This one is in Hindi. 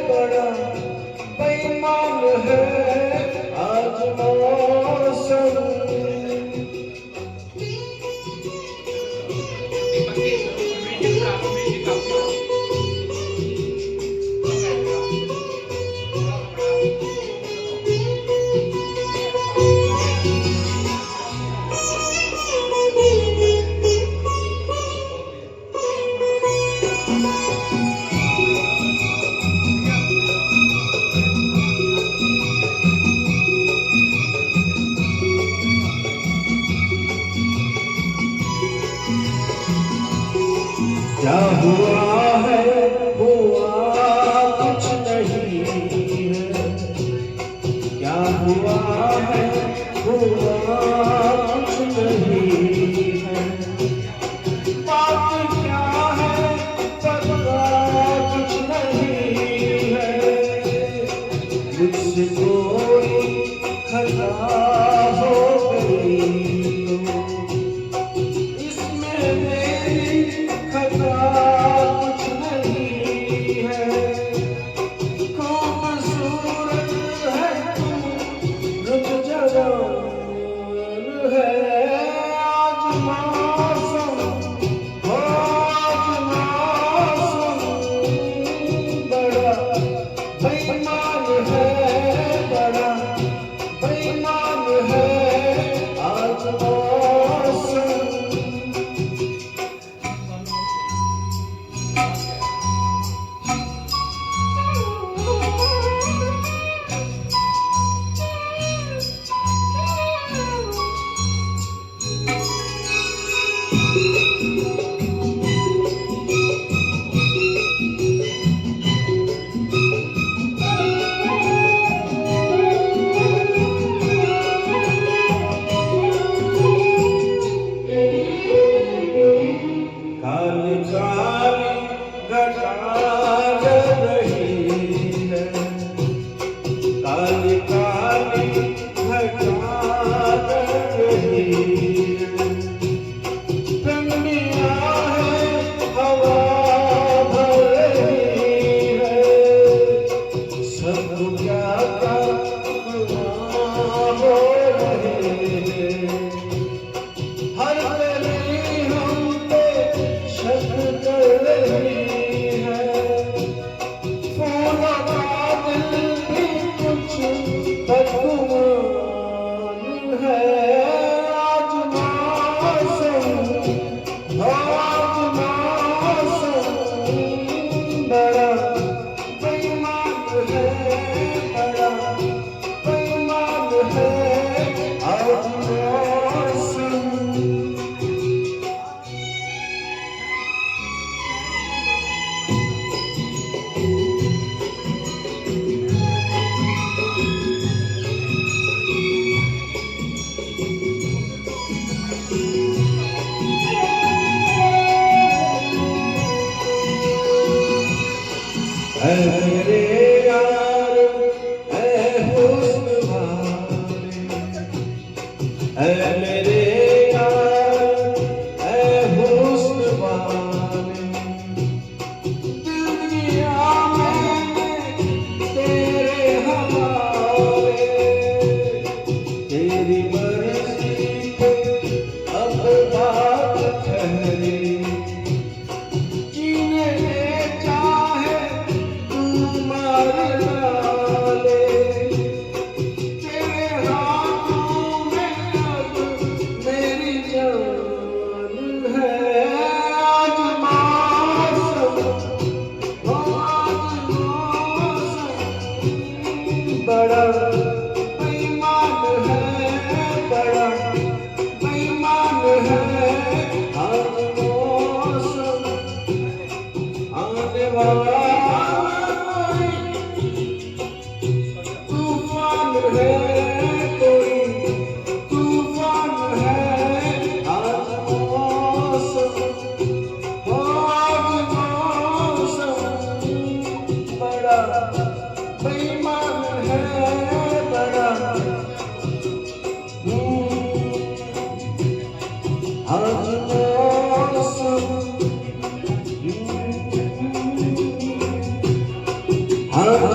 बड़ा बेईमान है आज मौसम। क्या हुआ है हुआ कुछ नहीं है, क्या हुआ है हुआ कुछ नहीं है, बात क्या है पता कुछ नहीं है, मुझसे कोई खता हो गई तो इसमें मेरी खता कुछ नहीं है, खूबसूरत है तू रुत जवान है आज मौसम, आज मौसम बड़ा बेईमान है, बड़ा बेईमान है आज मौसम। काली काली घटा रही है, काली काली घटा रही है, ठंडियां है हवा भर रही है, सब क्या क्या हो रहे हैं, हर गली हम पे शक कर रही है, फूलों का दिल भी कुछ बदगुमान है आज मौसम, आज मौसम बड़ा बेईमान है, बड़ा बेईमान है आज मौसम। ऐ मेरे यार ऐ हुस्न वाले, ऐ मेरे यार ऐ हुस्न वाले, दिल दिया मैंने तेरे हवाले, तेरी मर्जी पे अब बात ठहरी, जीने दे चाहे तू मार डाले, तेरे हाथों में अब मेरी जान है आज मौसम, आज मौसम बड़ा बेईमान है, बड़ा बेईमान है आज मौसम। आने वाला तूफान है, कोई तूफान है आज मौसम, आज मौसम बड़ा बेईमान है, बड़ा आज मौसम। आज